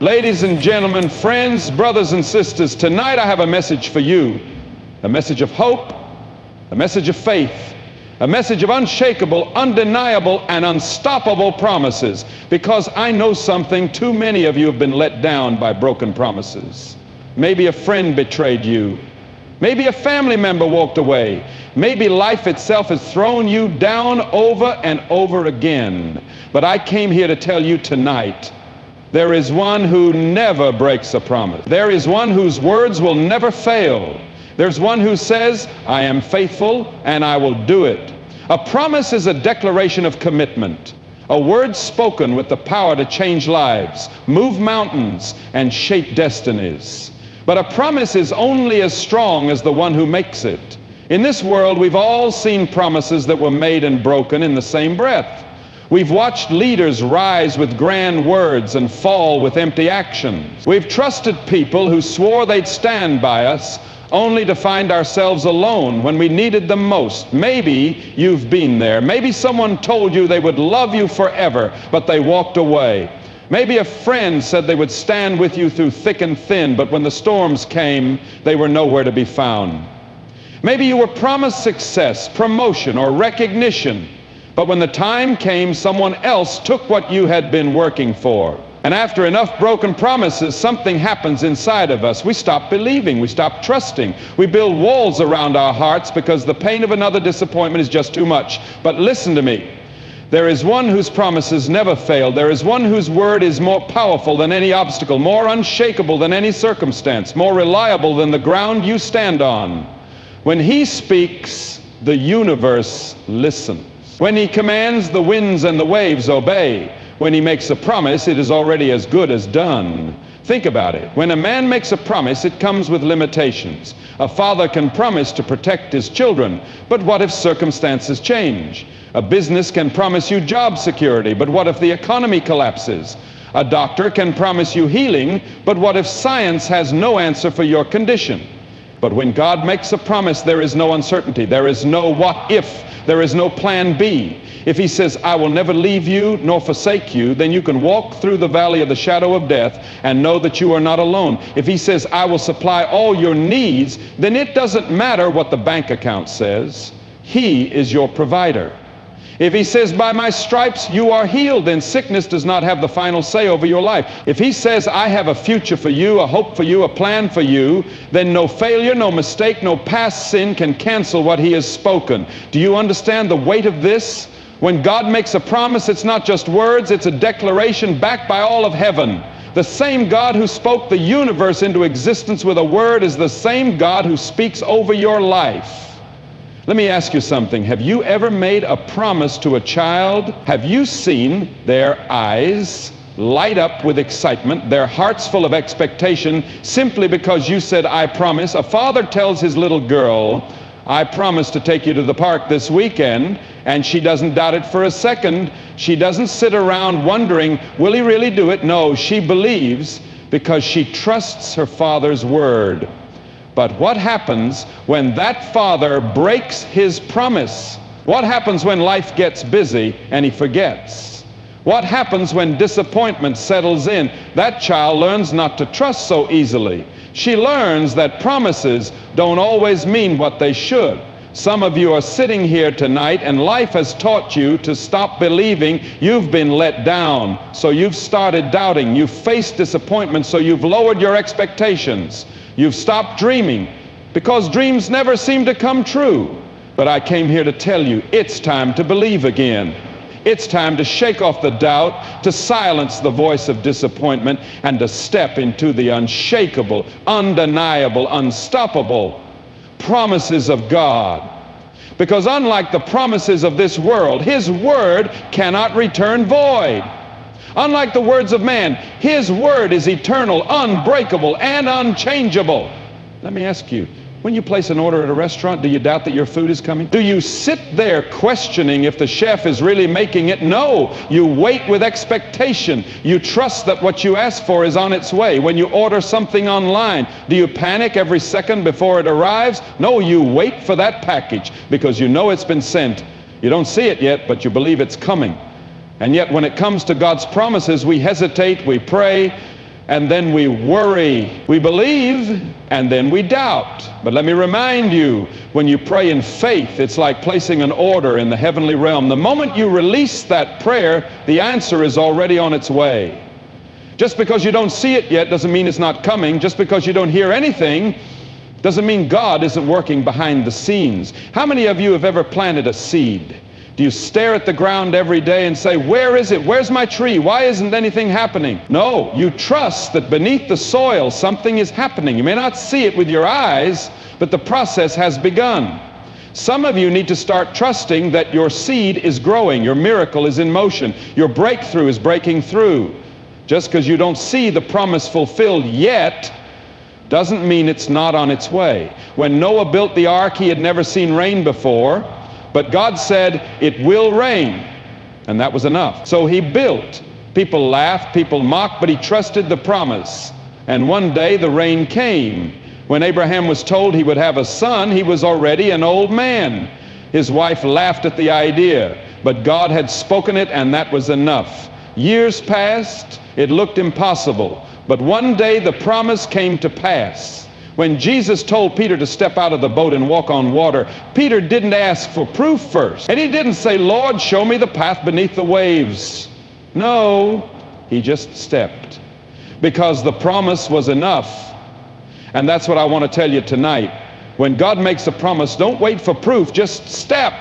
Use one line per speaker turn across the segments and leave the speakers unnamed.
Ladies and gentlemen, friends, brothers and sisters, tonight I have a message for you. A message of hope, a message of faith, a message of unshakable, undeniable, and unstoppable promises. Because I know something, too many of you have been let down by broken promises. Maybe a friend betrayed you. Maybe a family member walked away. Maybe life itself has thrown you down over and over again. But I came here to tell you tonight, there is one who never breaks a promise. There is one whose words will never fail. There's one who says, I am faithful and I will do it. A promise is a declaration of commitment, a word spoken with the power to change lives, move mountains, and shape destinies. But a promise is only as strong as the one who makes it. In this world, we've all seen promises that were made and broken in the same breath. We've watched leaders rise with grand words and fall with empty actions. We've trusted people who swore they'd stand by us, only to find ourselves alone when we needed them most. Maybe you've been there. Maybe someone told you they would love you forever, but they walked away. Maybe a friend said they would stand with you through thick and thin, but when the storms came, they were nowhere to be found. Maybe you were promised success, promotion, or recognition, but when the time came, someone else took what you had been working for. And after enough broken promises, something happens inside of us. We stop believing. We stop trusting. We build walls around our hearts because the pain of another disappointment is just too much. But listen to me. There is one whose promises never fail. There is one whose word is more powerful than any obstacle, more unshakable than any circumstance, more reliable than the ground you stand on. When he speaks, the universe listens. When he commands, the winds and the waves obey. When he makes a promise, it is already as good as done. Think about it. When a man makes a promise, it comes with limitations. A father can promise to protect his children, but what if circumstances change? A business can promise you job security, but what if the economy collapses? A doctor can promise you healing, but what if science has no answer for your condition? But when God makes a promise, there is no uncertainty. There is no what if. There is no plan B. If he says, I will never leave you nor forsake you, then you can walk through the valley of the shadow of death and know that you are not alone. If he says, I will supply all your needs, then it doesn't matter what the bank account says. He is your provider. If he says, by my stripes you are healed, then sickness does not have the final say over your life. If he says, I have a future for you, a hope for you, a plan for you, then no failure, no mistake, no past sin can cancel what he has spoken. Do you understand the weight of this? When God makes a promise, it's not just words, it's a declaration backed by all of heaven. The same God who spoke the universe into existence with a word is the same God who speaks over your life. Let me ask you something. Have you ever made a promise to a child? Have you seen their eyes light up with excitement, their hearts full of expectation, simply because you said, I promise? A father tells his little girl, I promise to take you to the park this weekend, and she doesn't doubt it for a second. She doesn't sit around wondering, will he really do it? No, she believes because she trusts her father's word. But what happens when that father breaks his promise? What happens when life gets busy and he forgets? What happens when disappointment settles in? That child learns not to trust so easily. She learns that promises don't always mean what they should. Some of you are sitting here tonight and life has taught you to stop believing. You've been let down, so you've started doubting. You've faced disappointment, so you've lowered your expectations. You've stopped dreaming because dreams never seem to come true. But I came here to tell you, it's time to believe again. It's time to shake off the doubt, to silence the voice of disappointment, and to step into the unshakable, undeniable, unstoppable promises of God. Because unlike the promises of this world, his word cannot return void. Unlike the words of man, his word is eternal, unbreakable, and unchangeable. Let me ask you, when you place an order at a restaurant, do you doubt that your food is coming? Do you sit there questioning if the chef is really making it? No, you wait with expectation. You trust that what you ask for is on its way. When you order something online, do you panic every second before it arrives? No, you wait for that package because you know it's been sent. You don't see it yet, but you believe it's coming. And yet when it comes to God's promises, we hesitate, we pray, and then we worry. We believe, and then we doubt. But let me remind you, when you pray in faith, it's like placing an order in the heavenly realm. The moment you release that prayer, the answer is already on its way. Just because you don't see it yet doesn't mean it's not coming. Just because you don't hear anything doesn't mean God isn't working behind the scenes. How many of you have ever planted a seed? Do you stare at the ground every day and say, where is it? Where's my tree? Why isn't anything happening? No, you trust that beneath the soil something is happening. You may not see it with your eyes, but the process has begun. Some of you need to start trusting that your seed is growing, your miracle is in motion, your breakthrough is breaking through. Just because you don't see the promise fulfilled yet doesn't mean it's not on its way. When Noah built the ark, he had never seen rain before. But God said, it will rain, and that was enough. So he built. People laughed, people mocked, but he trusted the promise. And one day the rain came. When Abraham was told he would have a son, he was already an old man. His wife laughed at the idea, but God had spoken it, and that was enough. Years passed, it looked impossible, but one day the promise came to pass. When Jesus told Peter to step out of the boat and walk on water, Peter didn't ask for proof first. And he didn't say, Lord, show me the path beneath the waves. No, he just stepped. Because the promise was enough. And that's what I want to tell you tonight. When God makes a promise, don't wait for proof, just step.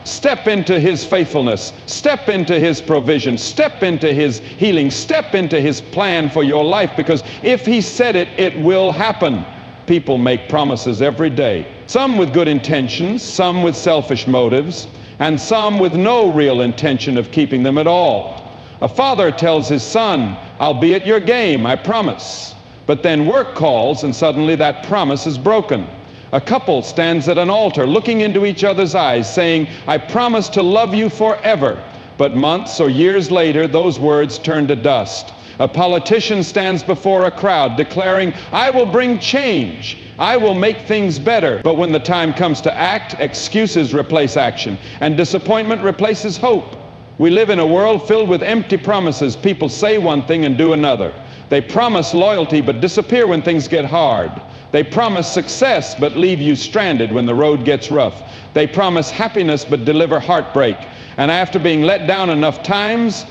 Step into his faithfulness. Step into his provision. Step into his healing. Step into his plan for your life. Because if he said it, it will happen. People make promises every day. Some with good intentions, some with selfish motives, and some with no real intention of keeping them at all. A father tells his son, I'll be at your game, I promise. But then work calls and suddenly that promise is broken. A couple stands at an altar looking into each other's eyes saying, I promise to love you forever. But months or years later, those words turn to dust. A politician stands before a crowd declaring, I will bring change. I will make things better. But when the time comes to act, excuses replace action, and disappointment replaces hope. We live in a world filled with empty promises. People say one thing and do another. They promise loyalty but disappear when things get hard. They promise success but leave you stranded when the road gets rough. They promise happiness but deliver heartbreak. And after being let down enough times,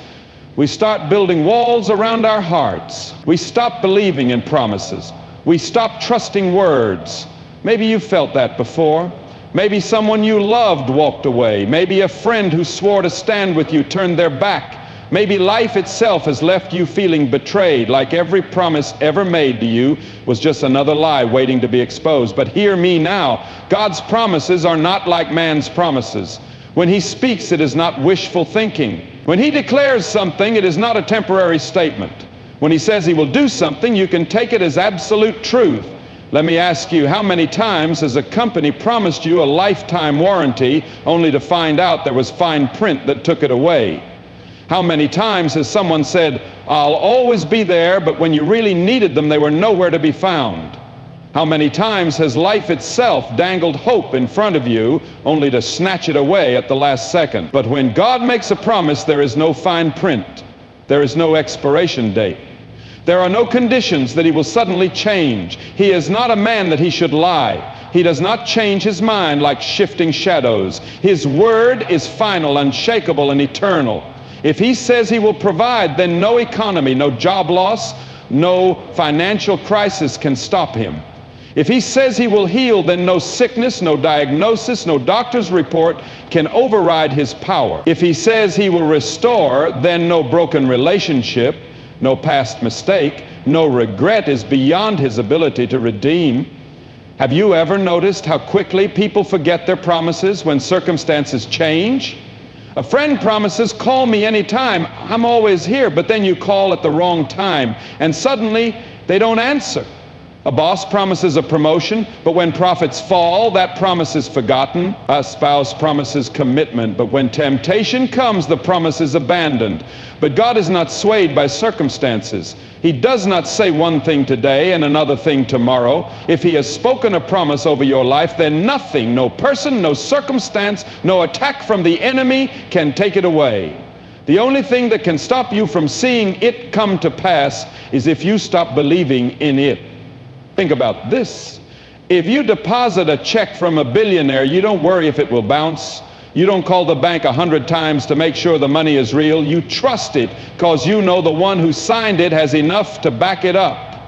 we start building walls around our hearts. We stop believing in promises. We stop trusting words. Maybe you felt that before. Maybe someone you loved walked away. Maybe a friend who swore to stand with you turned their back. Maybe life itself has left you feeling betrayed, like every promise ever made to you was just another lie waiting to be exposed. But hear me now. God's promises are not like man's promises. When he speaks, it is not wishful thinking. When he declares something, it is not a temporary statement. When he says he will do something, you can take it as absolute truth. Let me ask you, how many times has a company promised you a lifetime warranty only to find out there was fine print that took it away? How many times has someone said, I'll always be there, but when you really needed them, they were nowhere to be found? How many times has life itself dangled hope in front of you only to snatch it away at the last second? But when God makes a promise, there is no fine print. There is no expiration date. There are no conditions that he will suddenly change. He is not a man that he should lie. He does not change his mind like shifting shadows. His word is final, unshakable, and eternal. If he says he will provide, then no economy, no job loss, no financial crisis can stop him. If he says he will heal, then no sickness, no diagnosis, no doctor's report can override his power. If he says he will restore, then no broken relationship, no past mistake, no regret is beyond his ability to redeem. Have you ever noticed how quickly people forget their promises when circumstances change? A friend promises, call me anytime, I'm always here, but then you call at the wrong time, and suddenly they don't answer. A boss promises a promotion, but when profits fall, that promise is forgotten. A spouse promises commitment, but when temptation comes, the promise is abandoned. But God is not swayed by circumstances. He does not say one thing today and another thing tomorrow. If he has spoken a promise over your life, then nothing, no person, no circumstance, no attack from the enemy can take it away. The only thing that can stop you from seeing it come to pass is if you stop believing in it. Think about this. If you deposit a check from a billionaire, you don't worry if it will bounce. You don't call the bank 100 times to make sure the money is real. You trust it because you know the one who signed it has enough to back it up.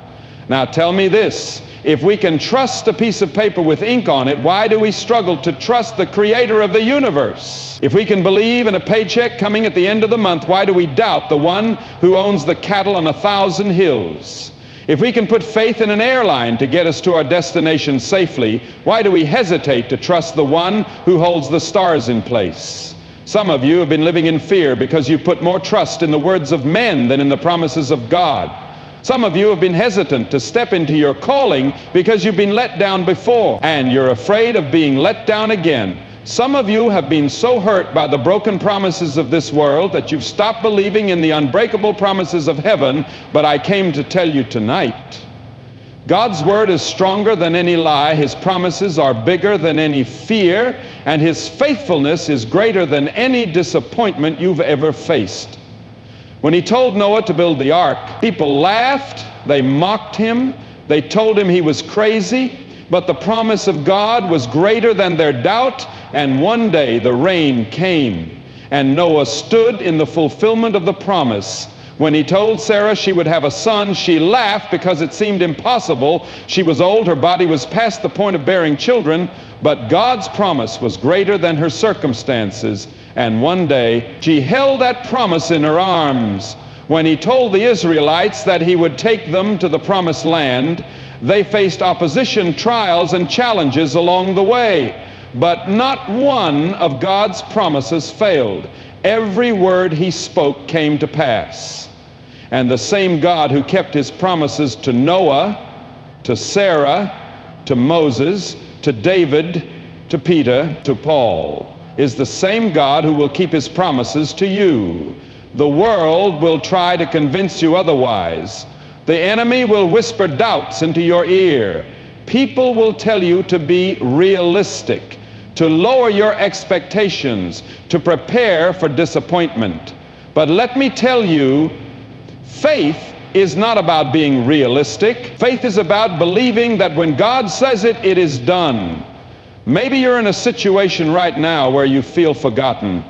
Now tell me this. If we can trust a piece of paper with ink on it, why do we struggle to trust the creator of the universe? If we can believe in a paycheck coming at the end of the month, why do we doubt the one who owns the cattle on 1,000 hills? If we can put faith in an airline to get us to our destination safely, why do we hesitate to trust the one who holds the stars in place? Some of you have been living in fear because you put more trust in the words of men than in the promises of God. Some of you have been hesitant to step into your calling because you've been let down before, and you're afraid of being let down again. Some of you have been so hurt by the broken promises of this world that you've stopped believing in the unbreakable promises of heaven, but I came to tell you tonight, God's word is stronger than any lie, his promises are bigger than any fear, and his faithfulness is greater than any disappointment you've ever faced. When he told Noah to build the ark, people laughed, they mocked him, they told him he was crazy, but the promise of God was greater than their doubt, and one day the rain came, and Noah stood in the fulfillment of the promise. When he told Sarah she would have a son, she laughed because it seemed impossible. She was old, her body was past the point of bearing children, but God's promise was greater than her circumstances. And one day she held that promise in her arms. When he told the Israelites that he would take them to the promised land, they faced opposition, trials, and challenges along the way. But not one of God's promises failed. Every word he spoke came to pass. And the same God who kept his promises to Noah, to Sarah, to Moses, to David, to Peter, to Paul, is the same God who will keep his promises to you. The world will try to convince you otherwise. The enemy will whisper doubts into your ear. People will tell you to be realistic, to lower your expectations, to prepare for disappointment. But let me tell you, faith is not about being realistic. Faith is about believing that when God says it, it is done. Maybe you're in a situation right now where you feel forgotten.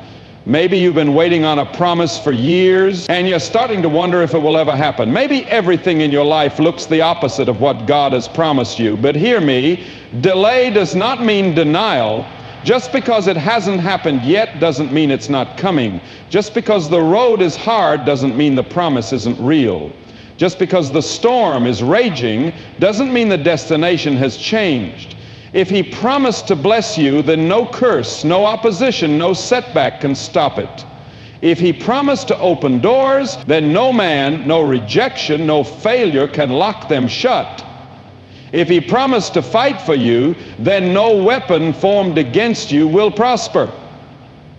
Maybe you've been waiting on a promise for years and you're starting to wonder if it will ever happen. Maybe everything in your life looks the opposite of what God has promised you. But hear me, delay does not mean denial. Just because it hasn't happened yet doesn't mean it's not coming. Just because the road is hard doesn't mean the promise isn't real. Just because the storm is raging doesn't mean the destination has changed. If he promised to bless you, then no curse, no opposition, no setback can stop it. If he promised to open doors, then no man, no rejection, no failure can lock them shut. If he promised to fight for you, then no weapon formed against you will prosper.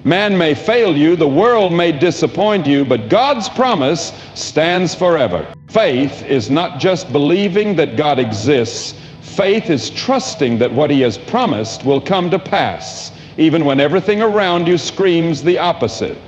Man may fail you, the world may disappoint you, but God's promise stands forever. Faith is not just believing that God exists. Faith is trusting that what he has promised will come to pass, even when everything around you screams the opposite.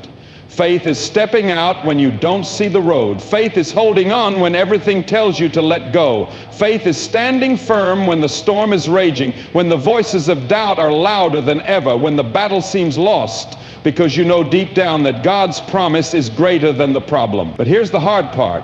Faith is stepping out when you don't see the road. Faith is holding on when everything tells you to let go. Faith is standing firm when the storm is raging, when the voices of doubt are louder than ever, when the battle seems lost, because you know deep down that God's promise is greater than the problem. But here's the hard part.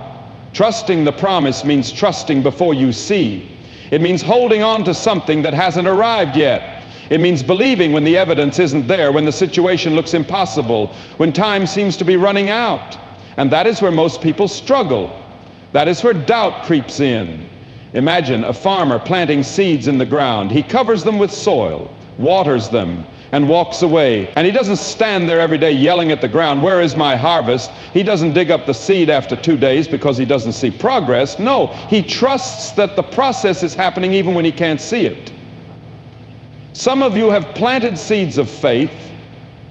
Trusting the promise means trusting before you see. It means holding on to something that hasn't arrived yet. It means believing when the evidence isn't there, when the situation looks impossible, when time seems to be running out. And that is where most people struggle. That is where doubt creeps in. Imagine a farmer planting seeds in the ground. He covers them with soil, waters them, and walks away. And he doesn't stand there every day yelling at the ground, "Where is my harvest?" He doesn't dig up the seed after 2 days because he doesn't see progress. No, he trusts that the process is happening even when he can't see it. Some of you have planted seeds of faith,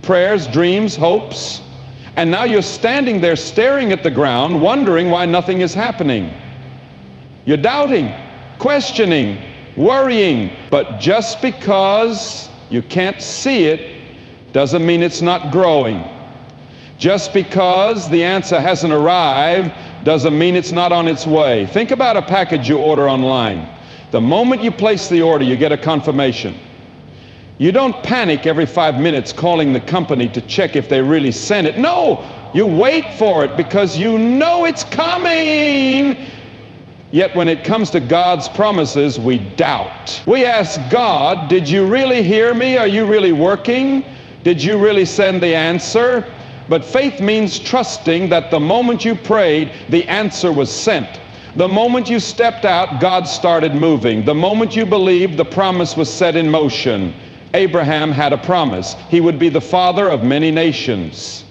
prayers, dreams, hopes, and now you're standing there staring at the ground, wondering why nothing is happening. You're doubting, questioning, worrying, but just because you can't see it doesn't mean it's not growing. Just because the answer hasn't arrived doesn't mean it's not on its way. Think about a package you order online. The moment you place the order, you get a confirmation. You don't panic every 5 minutes calling the company to check if they really sent it. No, you wait for it because you know it's coming. Yet when it comes to God's promises, we doubt. We ask God, did you really hear me? Are you really working? Did you really send the answer? But faith means trusting that the moment you prayed, the answer was sent. The moment you stepped out, God started moving. The moment you believed, the promise was set in motion. Abraham had a promise. He would be the father of many nations.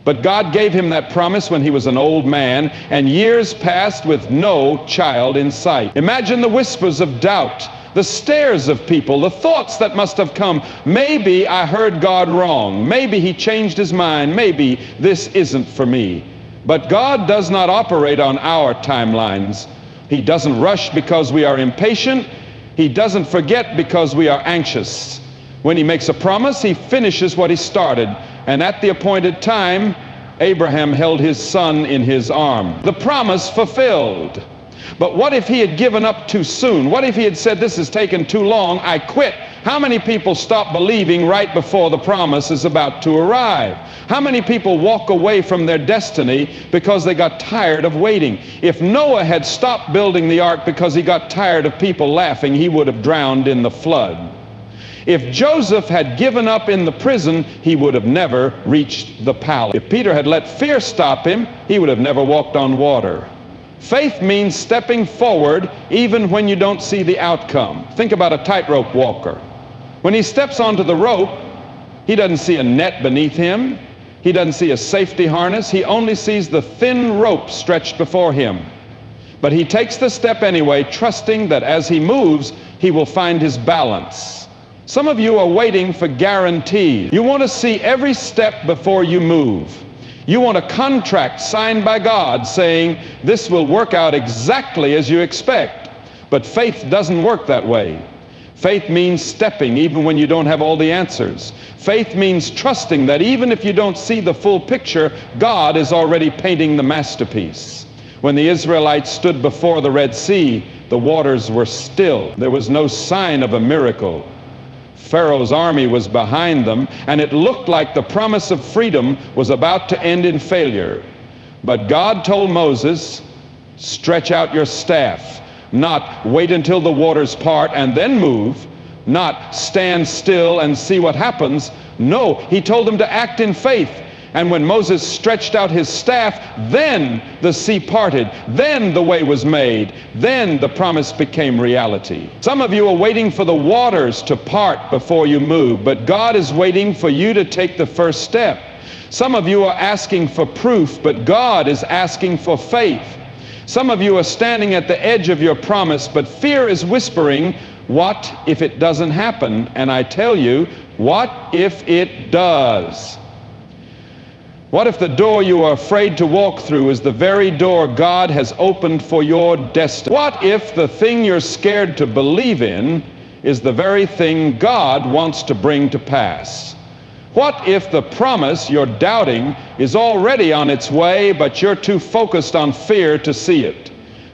But God gave him that promise when he was an old man, and years passed with no child in sight. Imagine the whispers of doubt, the stares of people, the thoughts that must have come. Maybe I heard God wrong. Maybe he changed his mind. Maybe this isn't for me. But God does not operate on our timelines. He doesn't rush because we are impatient. He doesn't forget because we are anxious. When he makes a promise, he finishes what he started. And at the appointed time, Abraham held his son in his arm. The promise fulfilled. But what if he had given up too soon? What if he had said, this has taken too long, I quit? How many people stop believing right before the promise is about to arrive? How many people walk away from their destiny because they got tired of waiting? If Noah had stopped building the ark because he got tired of people laughing, he would have drowned in the flood. If Joseph had given up in the prison, he would have never reached the palace. If Peter had let fear stop him, he would have never walked on water. Faith means stepping forward even when you don't see the outcome. Think about a tightrope walker. When he steps onto the rope, he doesn't see a net beneath him. He doesn't see a safety harness. He only sees the thin rope stretched before him. But he takes the step anyway, trusting that as he moves, he will find his balance. Some of you are waiting for guarantees. You want to see every step before you move. You want a contract signed by God saying this will work out exactly as you expect. But faith doesn't work that way. Faith means stepping even when you don't have all the answers. Faith means trusting that even if you don't see the full picture, God is already painting the masterpiece. When the Israelites stood before the Red Sea, the waters were still. There was no sign of a miracle. Pharaoh's army was behind them, and it looked like the promise of freedom was about to end in failure. But God told Moses, stretch out your staff, not wait until the waters part and then move, not stand still and see what happens. No, he told them to act in faith. And when Moses stretched out his staff, then the sea parted, then the way was made, then the promise became reality. Some of you are waiting for the waters to part before you move, but God is waiting for you to take the first step. Some of you are asking for proof, but God is asking for faith. Some of you are standing at the edge of your promise, but fear is whispering, what if it doesn't happen? And I tell you, what if it does? What if the door you are afraid to walk through is the very door God has opened for your destiny? What if the thing you're scared to believe in is the very thing God wants to bring to pass? What if the promise you're doubting is already on its way, but you're too focused on fear to see it?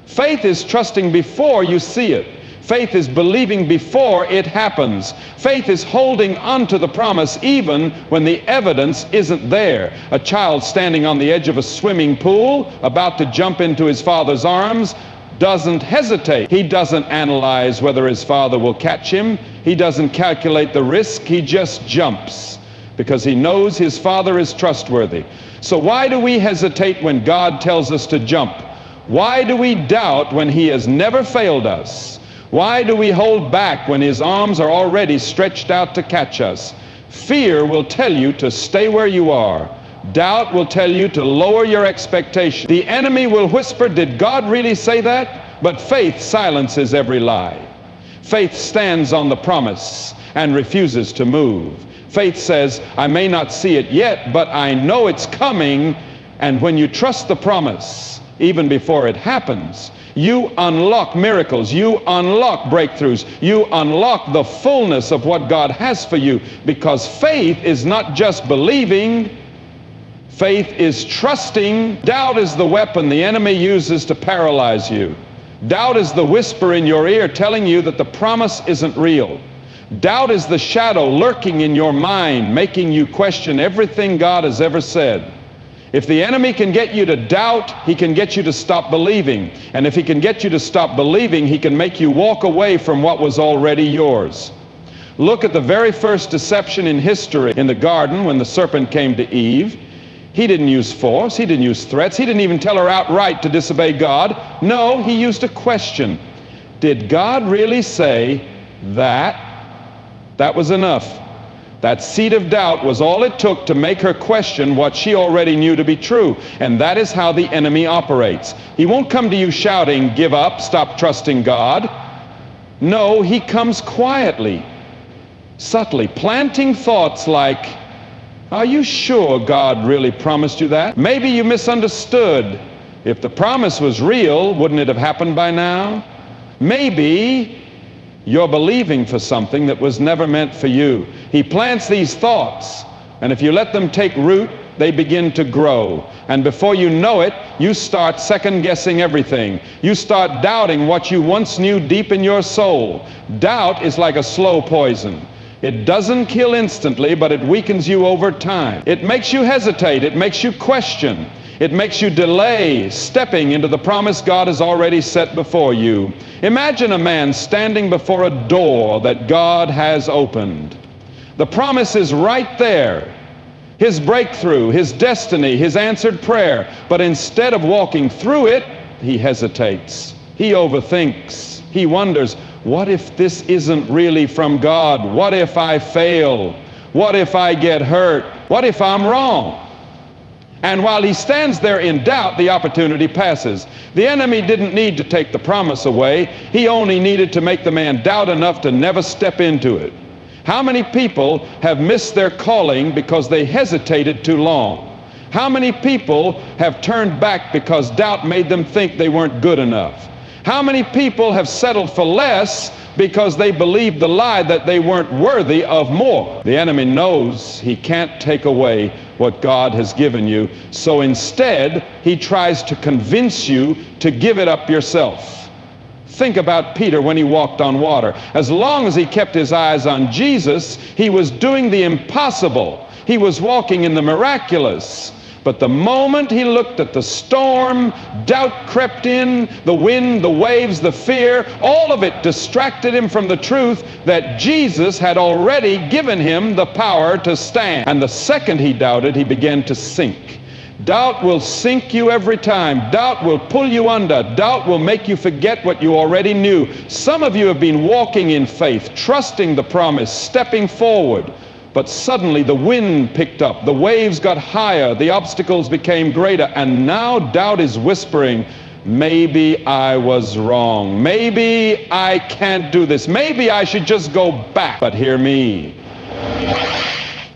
Faith is trusting before you see it. Faith is believing before it happens. Faith is holding on to the promise even when the evidence isn't there. A child standing on the edge of a swimming pool, about to jump into his father's arms, doesn't hesitate. He doesn't analyze whether his father will catch him. He doesn't calculate the risk. He just jumps because he knows his father is trustworthy. So why do we hesitate when God tells us to jump? Why do we doubt when he has never failed us? Why do we hold back when his arms are already stretched out to catch us? Fear will tell you to stay where you are. Doubt will tell you to lower your expectation. The enemy will whisper, did God really say that? But faith silences every lie. Faith stands on the promise and refuses to move. Faith says, I may not see it yet, but I know it's coming. And when you trust the promise, even before it happens, you unlock miracles, you unlock breakthroughs, you unlock the fullness of what God has for you, because faith is not just believing, Faith is trusting. Doubt is the weapon the enemy uses to paralyze you. Doubt is the whisper in your ear telling you that the promise isn't real. Doubt is the shadow lurking in your mind, making you question everything God has ever said. If the enemy can get you to doubt, he can get you to stop believing. And if he can get you to stop believing, he can make you walk away from what was already yours. Look at the very first deception in history in the garden when the serpent came to Eve. He didn't use force. He didn't use threats. He didn't even tell her outright to disobey God. No, he used a question. Did God really say that? That was enough. That seed of doubt was all it took to make her question what she already knew to be true. And that is how the enemy operates. He won't come to you shouting, "Give up, stop trusting God." No, he comes quietly, subtly, planting thoughts like, "Are you sure God really promised you that? Maybe you misunderstood. If the promise was real, wouldn't it have happened by now? Maybe you're believing for something that was never meant for you." He plants these thoughts, and if you let them take root, they begin to grow. And before you know it, you start second-guessing everything. You start doubting what you once knew deep in your soul. Doubt is like a slow poison. It doesn't kill instantly, but it weakens you over time. It makes you hesitate. It makes you question. It makes you delay stepping into the promise God has already set before you. Imagine a man standing before a door that God has opened. The promise is right there. His breakthrough, his destiny, his answered prayer. But instead of walking through it, he hesitates. He overthinks. He wonders, what if this isn't really from God? What if I fail? What if I get hurt? What if I'm wrong? And while he stands there in doubt, the opportunity passes. The enemy didn't need to take the promise away. He only needed to make the man doubt enough to never step into it. How many people have missed their calling because they hesitated too long? How many people have turned back because doubt made them think they weren't good enough? How many people have settled for less because they believed the lie that they weren't worthy of more? The enemy knows he can't take away what God has given you, so instead he tries to convince you to give it up yourself. Think about Peter when he walked on water. As long as he kept his eyes on Jesus, he was doing the impossible. He was walking in the miraculous. But the moment he looked at the storm, doubt crept in, the wind, the waves, the fear, all of it distracted him from the truth that Jesus had already given him the power to stand. And the second he doubted, he began to sink. Doubt will sink you every time. Doubt will pull you under. Doubt will make you forget what you already knew. Some of you have been walking in faith, trusting the promise, stepping forward. But suddenly the wind picked up, the waves got higher, the obstacles became greater, and now doubt is whispering, maybe I was wrong. Maybe I can't do this. Maybe I should just go back. But hear me.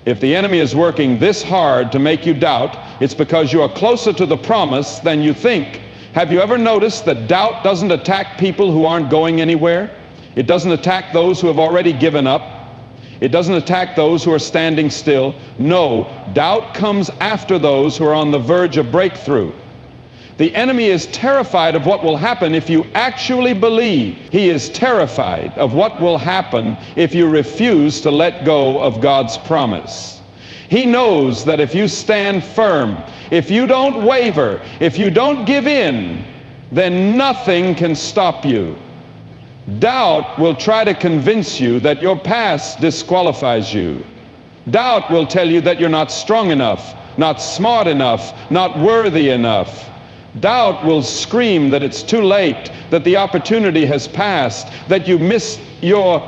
If the enemy is working this hard to make you doubt, it's because you are closer to the promise than you think. Have you ever noticed that doubt doesn't attack people who aren't going anywhere? It doesn't attack those who have already given up. It doesn't attack those who are standing still. No, doubt comes after those who are on the verge of breakthrough. The enemy is terrified of what will happen if you actually believe. He is terrified of what will happen if you refuse to let go of God's promise. He knows that if you stand firm, if you don't waver, if you don't give in, then nothing can stop you. Doubt will try to convince you that your past disqualifies you. Doubt will tell you that you're not strong enough, not smart enough, not worthy enough. Doubt will scream that it's too late, that the opportunity has passed, that you missed your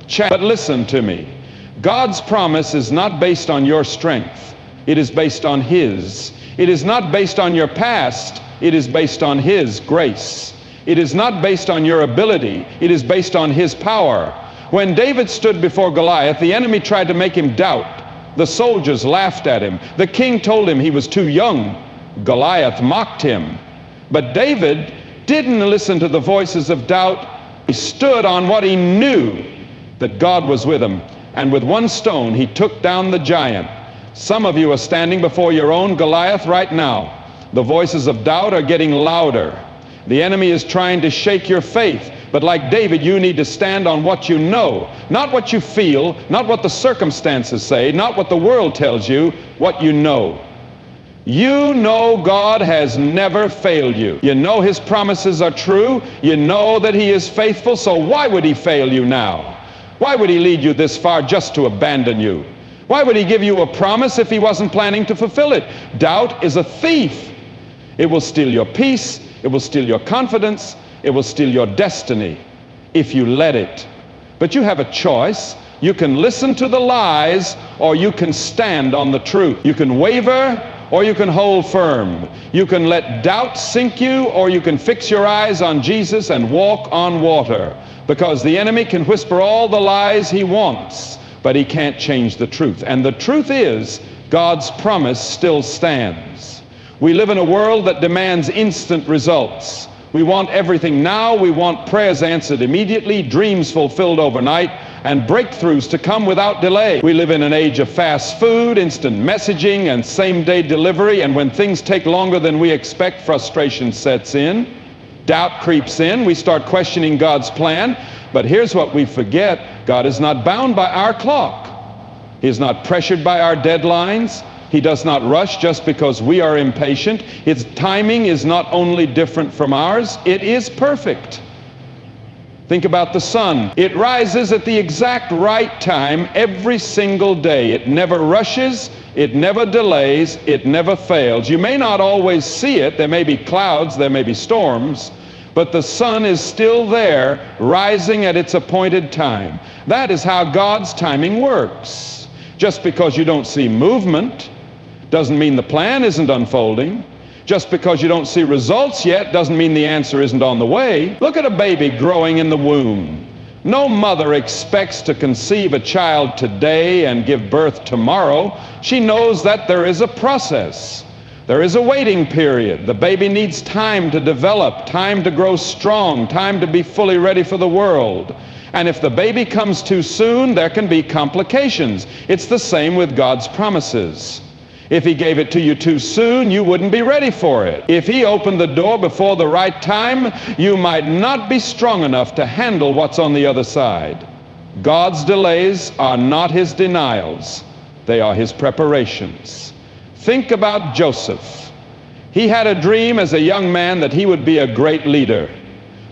chance. But listen to me. God's promise is not based on your strength. It is based on His. It is not based on your past. It is based on His grace. It is not based on your ability. It is based on His power. When David stood before Goliath, the enemy tried to make him doubt. The soldiers laughed at him. The king told him he was too young. Goliath mocked him. But David didn't listen to the voices of doubt. He stood on what he knew, that God was with him. And with one stone, he took down the giant. Some of you are standing before your own Goliath right now. The voices of doubt are getting louder. The enemy is trying to shake your faith. But like David, you need to stand on what you know, not what you feel, not what the circumstances say, not what the world tells you, what you know. You know God has never failed you. You know his promises are true. You know that he is faithful, so why would he fail you now? Why would he lead you this far just to abandon you? Why would he give you a promise if he wasn't planning to fulfill it? Doubt is a thief. It will steal your peace. It will steal your confidence. It will steal your destiny if you let it. But you have a choice. You can listen to the lies, or you can stand on the truth. You can waver, or you can hold firm. You can let doubt sink you, or you can fix your eyes on Jesus and walk on water. Because the enemy can whisper all the lies he wants, but he can't change the truth. And the truth is, God's promise still stands. We live in a world that demands instant results. We want everything now. We want prayers answered immediately, dreams fulfilled overnight, and breakthroughs to come without delay. We live in an age of fast food, instant messaging, and same-day delivery. And when things take longer than we expect, frustration sets in. Doubt creeps in. We start questioning God's plan. But here's what we forget. God is not bound by our clock. He is not pressured by our deadlines. He does not rush just because we are impatient. His timing is not only different from ours, it is perfect. Think about the sun. It rises at the exact right time every single day. It never rushes, it never delays, it never fails. You may not always see it. There may be clouds, there may be storms, but the sun is still there, rising at its appointed time. That is how God's timing works. Just because you don't see movement doesn't mean the plan isn't unfolding. Just because you don't see results yet doesn't mean the answer isn't on the way. Look at a baby growing in the womb. No mother expects to conceive a child today and give birth tomorrow. She knows that there is a process. There is a waiting period. The baby needs time to develop, time to grow strong, time to be fully ready for the world. And if the baby comes too soon, there can be complications. It's the same with God's promises. If he gave it to you too soon, you wouldn't be ready for it. If he opened the door before the right time, you might not be strong enough to handle what's on the other side. God's delays are not his denials. They are his preparations. Think about Joseph. He had a dream as a young man that he would be a great leader.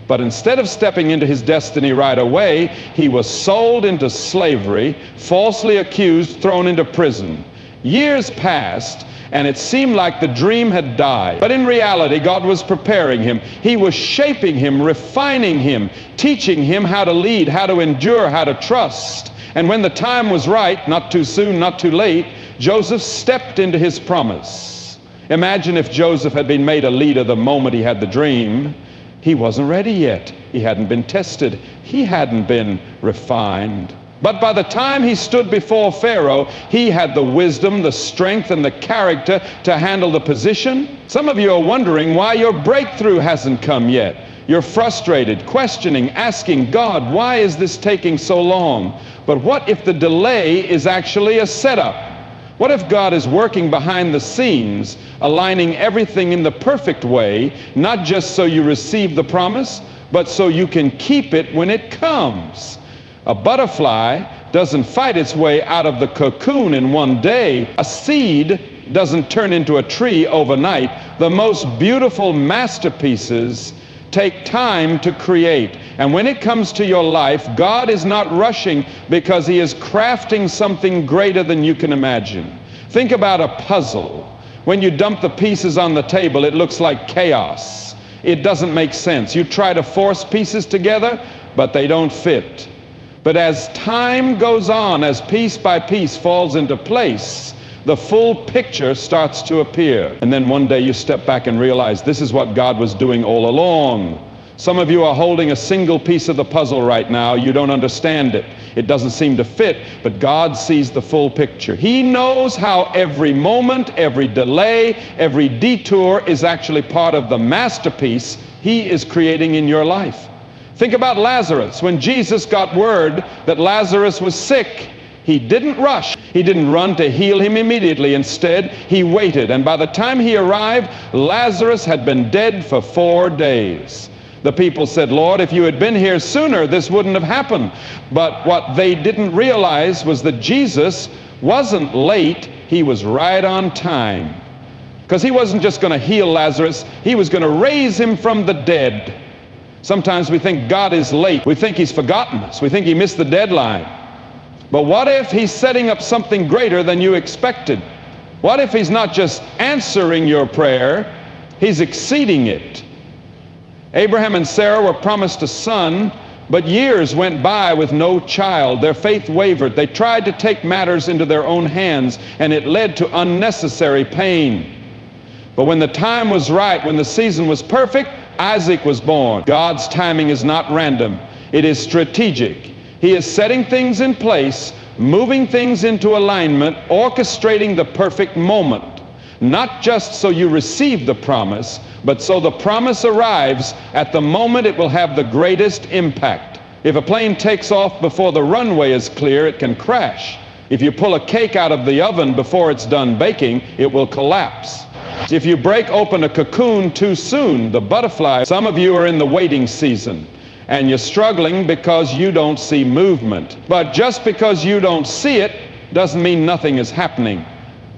But instead of stepping into his destiny right away, he was sold into slavery, falsely accused, thrown into prison. Years passed, and it seemed like the dream had died. But in reality, God was preparing him. He was shaping him, refining him, teaching him how to lead, how to endure, how to trust. And when the time was right, not too soon, not too late, Joseph stepped into his promise. Imagine if Joseph had been made a leader the moment he had the dream. He wasn't ready yet. He hadn't been tested. He hadn't been refined. But by the time he stood before Pharaoh, he had the wisdom, the strength, and the character to handle the position. Some of you are wondering why your breakthrough hasn't come yet. You're frustrated, questioning, asking God, why is this taking so long? But what if the delay is actually a setup? What if God is working behind the scenes, aligning everything in the perfect way, not just so you receive the promise, but so you can keep it when it comes? A butterfly doesn't fight its way out of the cocoon in one day. A seed doesn't turn into a tree overnight. The most beautiful masterpieces take time to create. And when it comes to your life, God is not rushing because he is crafting something greater than you can imagine. Think about a puzzle. When you dump the pieces on the table, it looks like chaos. It doesn't make sense. You try to force pieces together, but they don't fit. But as time goes on, as piece by piece falls into place, the full picture starts to appear. And then one day you step back and realize this is what God was doing all along. Some of you are holding a single piece of the puzzle right now. You don't understand it. It doesn't seem to fit, but God sees the full picture. He knows how every moment, every delay, every detour is actually part of the masterpiece he is creating in your life. Think about Lazarus. When Jesus got word that Lazarus was sick, He didn't rush. He didn't run to heal him immediately. Instead, he waited. And by the time he arrived, Lazarus had been dead for 4 days. The people said, "Lord, if you had been here sooner, this wouldn't have happened." But what they didn't realize was that Jesus wasn't late. He was right on time. Because he wasn't just going to heal Lazarus. He was going to raise him from the dead. Sometimes we think God is late. We think he's forgotten us. We think he missed the deadline. But what if he's setting up something greater than you expected? What if he's not just answering your prayer, he's exceeding it? Abraham and Sarah were promised a son, but years went by with no child. Their faith wavered. They tried to take matters into their own hands, and it led to unnecessary pain. But when the time was right, when the season was perfect, Isaac was born. God's timing is not random. It is strategic. He is setting things in place, moving things into alignment, orchestrating the perfect moment. Not just so you receive the promise, but so the promise arrives at the moment it will have the greatest impact. If a plane takes off before the runway is clear, it can crash. If you pull a cake out of the oven before it's done baking, it will collapse. If you break open a cocoon too soon, the butterfly, some of you are in the waiting season, and you're struggling because you don't see movement. But just because you don't see it doesn't mean nothing is happening.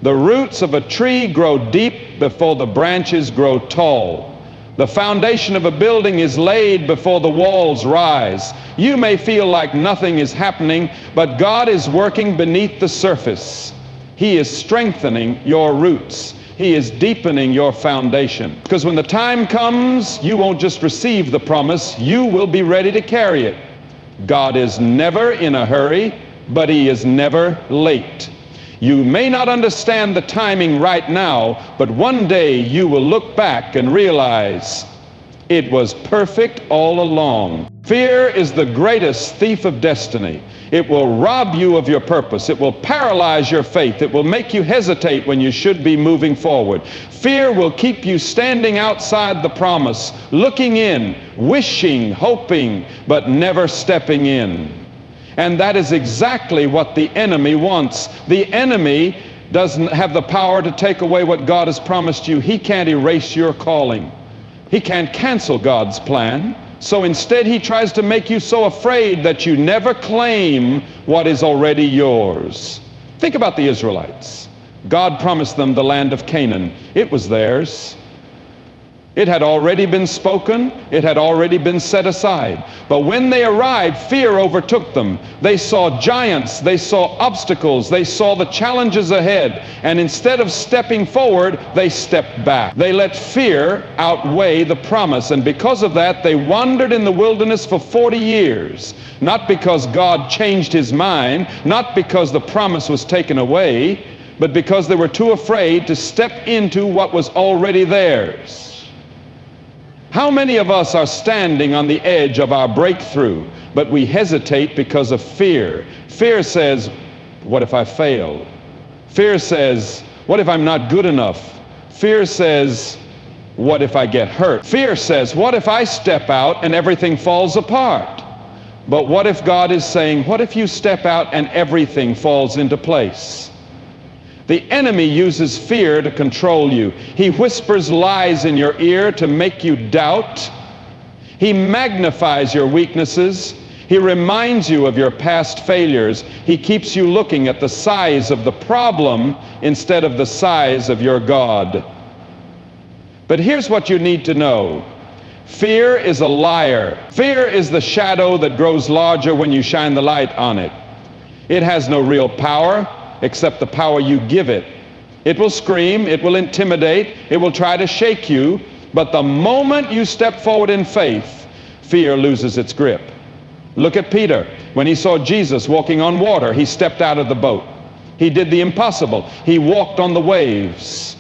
The roots of a tree grow deep before the branches grow tall. The foundation of a building is laid before the walls rise. You may feel like nothing is happening, but God is working beneath the surface. He is strengthening your roots. He is deepening your foundation. Because when the time comes, you won't just receive the promise, you will be ready to carry it. God is never in a hurry, but he is never late. You may not understand the timing right now, but one day you will look back and realize it was perfect all along. Fear is the greatest thief of destiny. It will rob you of your purpose. It will paralyze your faith. It will make you hesitate when you should be moving forward. Fear will keep you standing outside the promise, looking in, wishing, hoping, but never stepping in. And that is exactly what the enemy wants. The enemy doesn't have the power to take away what God has promised you. He can't erase your calling. He can't cancel God's plan. So instead, he tries to make you so afraid that you never claim what is already yours. Think about the Israelites. God promised them the land of Canaan. It was theirs. It had already been spoken. It had already been set aside. But when they arrived, fear overtook them. They saw giants. They saw obstacles. They saw the challenges ahead. And instead of stepping forward, they stepped back. They let fear outweigh the promise. And because of that, they wandered in the wilderness for 40 years. Not because God changed his mind, not because the promise was taken away, but because they were too afraid to step into what was already theirs. How many of us are standing on the edge of our breakthrough, but we hesitate because of fear? Fear says, what if I fail? Fear says, what if I'm not good enough? Fear says, what if I get hurt? Fear says, what if I step out and everything falls apart? But what if God is saying, what if you step out and everything falls into place? The enemy uses fear to control you. He whispers lies in your ear to make you doubt. He magnifies your weaknesses. He reminds you of your past failures. He keeps you looking at the size of the problem instead of the size of your God. But here's what you need to know. Fear is a liar. Fear is the shadow that grows larger when you shine the light on it. It has no real power except the power you give it. It will scream, it will intimidate, it will try to shake you, but the moment you step forward in faith, fear loses its grip. Look at Peter. When he saw Jesus walking on water, he stepped out of the boat. He did the impossible. He walked on the waves.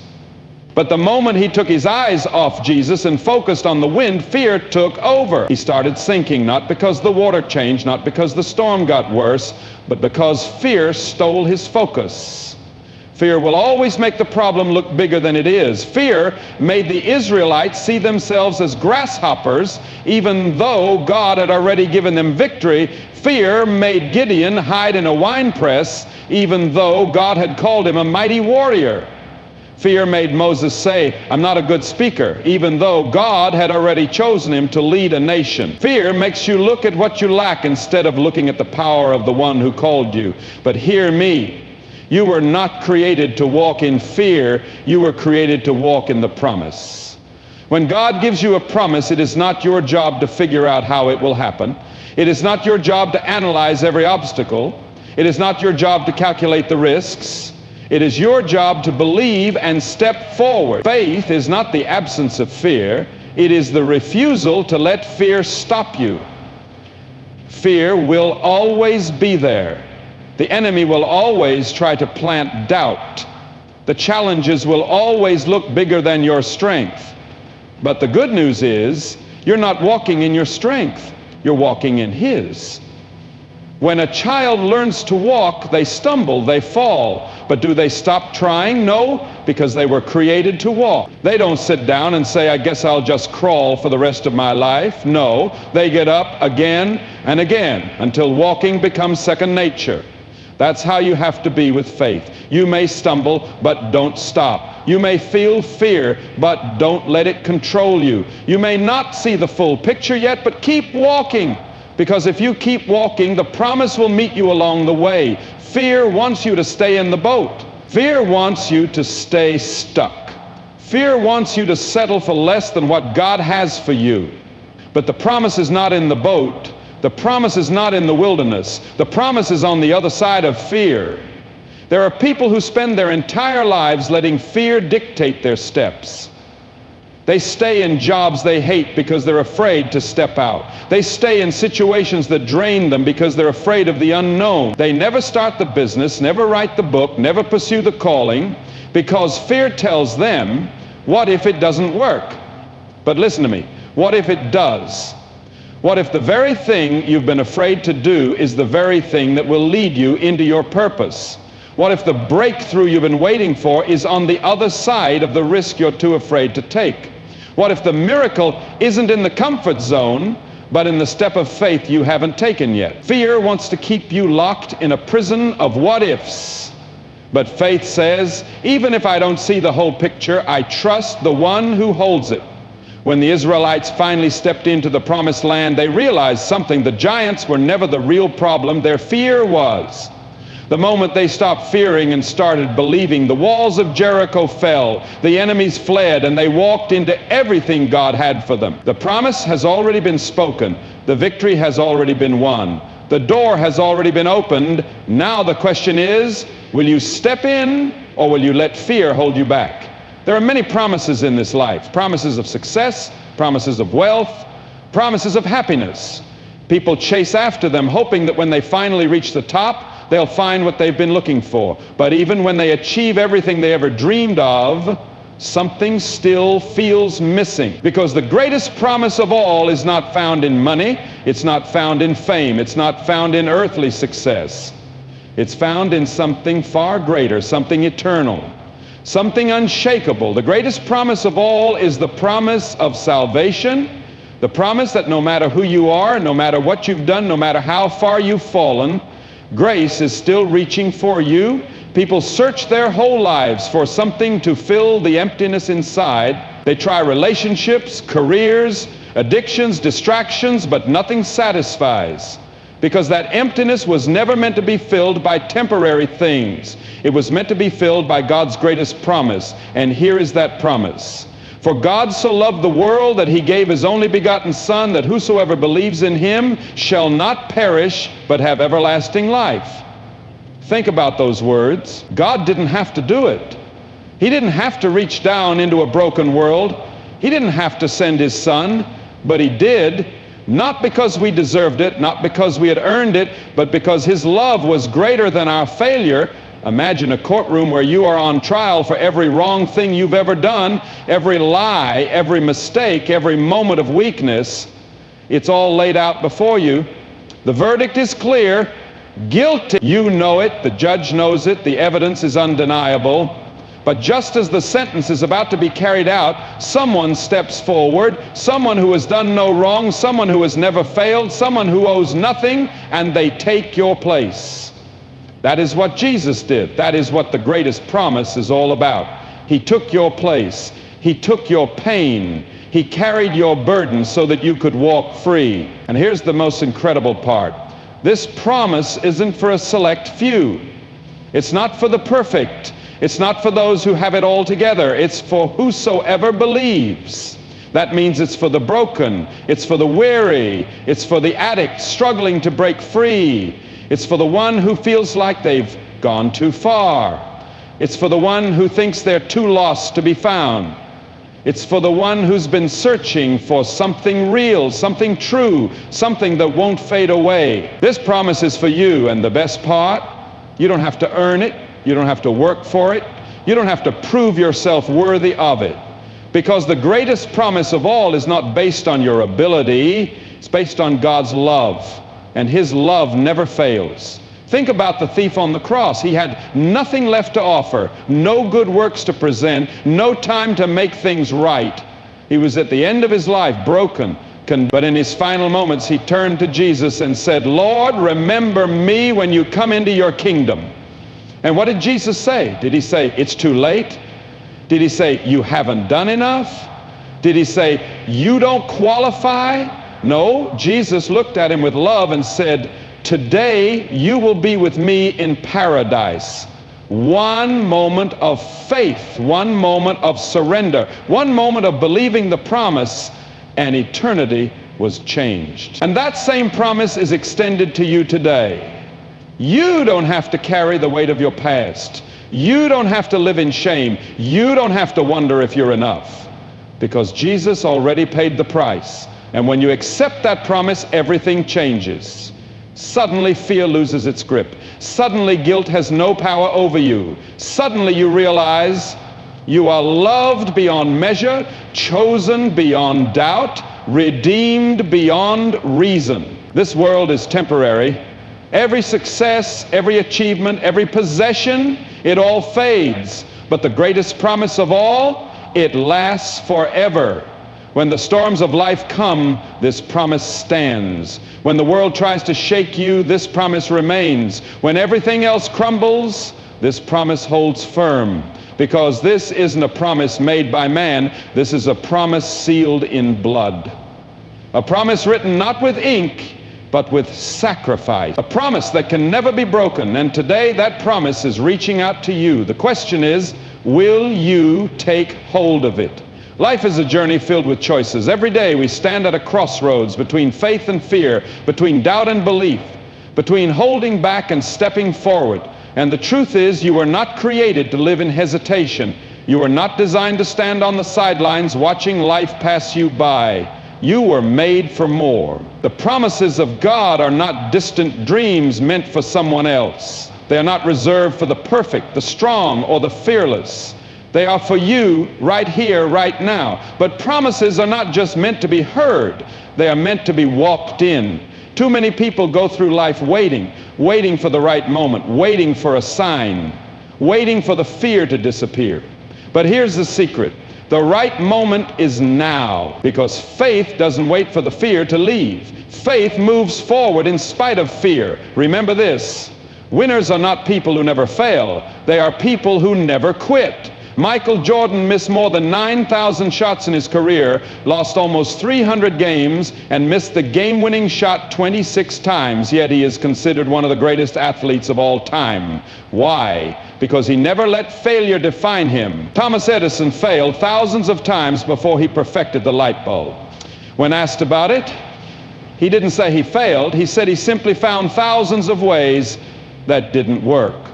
But the moment he took his eyes off Jesus and focused on the wind, fear took over. He started sinking, not because the water changed, not because the storm got worse, but because fear stole his focus. Fear will always make the problem look bigger than it is. Fear made the Israelites see themselves as grasshoppers, even though God had already given them victory. Fear made Gideon hide in a winepress, even though God had called him a mighty warrior. Fear made Moses say, "I'm not a good speaker," even though God had already chosen him to lead a nation. Fear makes you look at what you lack instead of looking at the power of the one who called you. But hear me. You were not created to walk in fear. You were created to walk in the promise. When God gives you a promise, it is not your job to figure out how it will happen. It is not your job to analyze every obstacle. It is not your job to calculate the risks. It is your job to believe and step forward. Faith is not the absence of fear. It is the refusal to let fear stop you. Fear will always be there. The enemy will always try to plant doubt. The challenges will always look bigger than your strength. But the good news is, you're not walking in your strength. You're walking in His. When a child learns to walk, they stumble, they fall. But do they stop trying? No, because they were created to walk. They don't sit down and say, "I guess I'll just crawl for the rest of my life." No, they get up again and again until walking becomes second nature. That's how you have to be with faith. You may stumble, but don't stop. You may feel fear, but don't let it control you. You may not see the full picture yet, but keep walking. Because if you keep walking, the promise will meet you along the way. Fear wants you to stay in the boat. Fear wants you to stay stuck. Fear wants you to settle for less than what God has for you. But the promise is not in the boat. The promise is not in the wilderness. The promise is on the other side of fear. There are people who spend their entire lives letting fear dictate their steps. They stay in jobs they hate because they're afraid to step out. They stay in situations that drain them because they're afraid of the unknown. They never start the business, never write the book, never pursue the calling, because fear tells them, what if it doesn't work? But listen to me, what if it does? What if the very thing you've been afraid to do is the very thing that will lead you into your purpose? What if the breakthrough you've been waiting for is on the other side of the risk you're too afraid to take? What if the miracle isn't in the comfort zone, but in the step of faith you haven't taken yet? Fear wants to keep you locked in a prison of what-ifs. But faith says, even if I don't see the whole picture, I trust the one who holds it. When the Israelites finally stepped into the promised land, they realized something. The giants were never the real problem. Their fear was. The moment they stopped fearing and started believing, the walls of Jericho fell, the enemies fled, and they walked into everything God had for them. The promise has already been spoken. The victory has already been won. The door has already been opened. Now the question is, will you step in or will you let fear hold you back? There are many promises in this life. Promises of success, promises of wealth, promises of happiness. People chase after them, hoping that when they finally reach the top, they'll find what they've been looking for. But even when they achieve everything they ever dreamed of, something still feels missing. Because the greatest promise of all is not found in money, it's not found in fame, it's not found in earthly success. It's found in something far greater, something eternal, something unshakable. The greatest promise of all is the promise of salvation, the promise that no matter who you are, no matter what you've done, no matter how far you've fallen, grace is still reaching for you. People search their whole lives for something to fill the emptiness inside. They try relationships, careers, addictions, distractions, but nothing satisfies. Because that emptiness was never meant to be filled by temporary things. It was meant to be filled by God's greatest promise. And here is that promise. For God so loved the world that he gave his only begotten Son, that whosoever believes in him shall not perish, but have everlasting life. Think about those words. God didn't have to do it. He didn't have to reach down into a broken world. He didn't have to send his Son, but he did. Not because we deserved it, not because we had earned it, but because his love was greater than our failure. Imagine a courtroom where you are on trial for every wrong thing you've ever done, every lie, every mistake, every moment of weakness. It's all laid out before you. The verdict is clear. Guilty, you know it, the judge knows it, the evidence is undeniable. But just as the sentence is about to be carried out, someone steps forward, someone who has done no wrong, someone who has never failed, someone who owes nothing, and they take your place. That is what Jesus did. That is what the greatest promise is all about. He took your place. He took your pain. He carried your burden so that you could walk free. And here's the most incredible part. This promise isn't for a select few. It's not for the perfect. It's not for those who have it all together. It's for whosoever believes. That means it's for the broken. It's for the weary. It's for the addict struggling to break free. It's for the one who feels like they've gone too far. It's for the one who thinks they're too lost to be found. It's for the one who's been searching for something real, something true, something that won't fade away. This promise is for you, and the best part, you don't have to earn it. You don't have to work for it. You don't have to prove yourself worthy of it. Because the greatest promise of all is not based on your ability. It's based on God's love. And His love never fails. Think about the thief on the cross. He had nothing left to offer, no good works to present, no time to make things right. He was at the end of his life, broken. But in his final moments, he turned to Jesus and said, Lord, remember me when you come into your kingdom. And what did Jesus say? Did he say, it's too late? Did he say, you haven't done enough? Did he say, you don't qualify? No, Jesus looked at him with love and said, today you will be with me in paradise. One moment of faith, one moment of surrender, one moment of believing the promise, and eternity was changed. And that same promise is extended to you today. You don't have to carry the weight of your past. You don't have to live in shame. You don't have to wonder if you're enough, because Jesus already paid the price. And when you accept that promise, everything changes. Suddenly fear loses its grip. Suddenly guilt has no power over you. Suddenly you realize you are loved beyond measure, chosen beyond doubt, redeemed beyond reason. This world is temporary. Every success, every achievement, every possession, it all fades. But the greatest promise of all, it lasts forever. When the storms of life come, this promise stands. When the world tries to shake you, this promise remains. When everything else crumbles, this promise holds firm. Because this isn't a promise made by man, this is a promise sealed in blood. A promise written not with ink, but with sacrifice. A promise that can never be broken. And today that promise is reaching out to you. The question is, will you take hold of it? Life is a journey filled with choices. Every day we stand at a crossroads between faith and fear, between doubt and belief, between holding back and stepping forward. And the truth is, you were not created to live in hesitation. You were not designed to stand on the sidelines watching life pass you by. You were made for more. The promises of God are not distant dreams meant for someone else. They are not reserved for the perfect, the strong, or the fearless. They are for you right here, right now. But promises are not just meant to be heard. They are meant to be walked in. Too many people go through life waiting for the right moment, waiting for a sign, waiting for the fear to disappear. But here's the secret. The right moment is now, because faith doesn't wait for the fear to leave. Faith moves forward in spite of fear. Remember this. Winners are not people who never fail. They are people who never quit. Michael Jordan missed more than 9,000 shots in his career, lost almost 300 games, and missed the game-winning shot 26 times, yet he is considered one of the greatest athletes of all time. Why? Because he never let failure define him. Thomas Edison failed thousands of times before he perfected the light bulb. When asked about it, he didn't say he failed. He said he simply found thousands of ways that didn't work.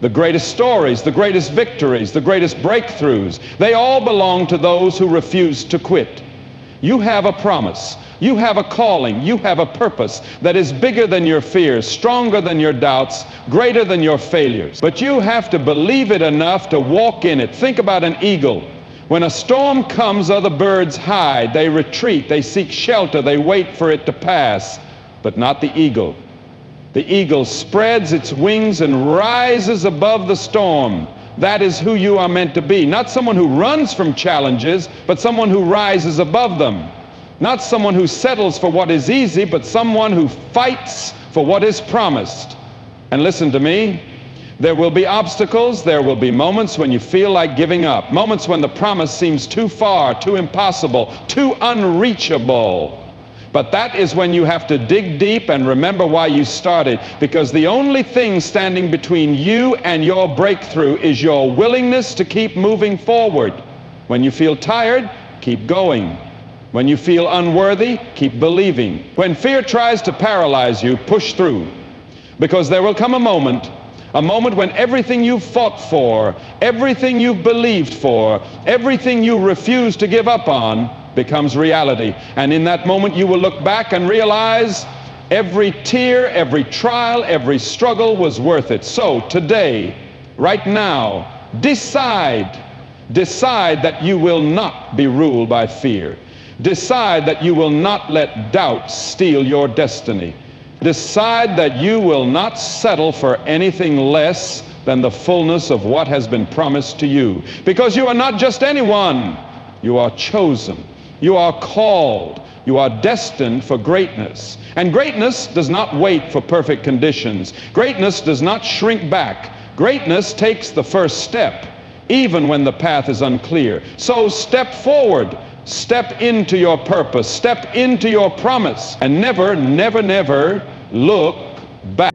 The greatest stories, the greatest victories, the greatest breakthroughs, they all belong to those who refuse to quit. You have a promise. You have a calling. You have a purpose that is bigger than your fears, stronger than your doubts, greater than your failures. But you have to believe it enough to walk in it. Think about an eagle. When a storm comes, other birds hide. They retreat. They seek shelter. They wait for it to pass. But not the eagle. The eagle spreads its wings and rises above the storm. That is who you are meant to be. Not someone who runs from challenges, but someone who rises above them. Not someone who settles for what is easy, but someone who fights for what is promised. And listen to me, there will be obstacles, there will be moments when you feel like giving up, moments when the promise seems too far, too impossible, too unreachable. But that is when you have to dig deep and remember why you started, because the only thing standing between you and your breakthrough is your willingness to keep moving forward. When you feel tired, keep going. When you feel unworthy, keep believing. When fear tries to paralyze you, push through, because there will come a moment when everything you've fought for, everything you've believed for, everything you refuse to give up on becomes reality. And in that moment you will look back and realize every tear, every trial, every struggle was worth it. So today, right now, decide that you will not be ruled by fear. Decide that you will not let doubt steal your destiny. Decide that you will not settle for anything less than the fullness of what has been promised to you. Because you are not just anyone. You are chosen. You are called. You are destined for greatness. And greatness does not wait for perfect conditions. Greatness does not shrink back. Greatness takes the first step, even when the path is unclear. So step forward. Step into your purpose. Step into your promise. And never, never, never look back.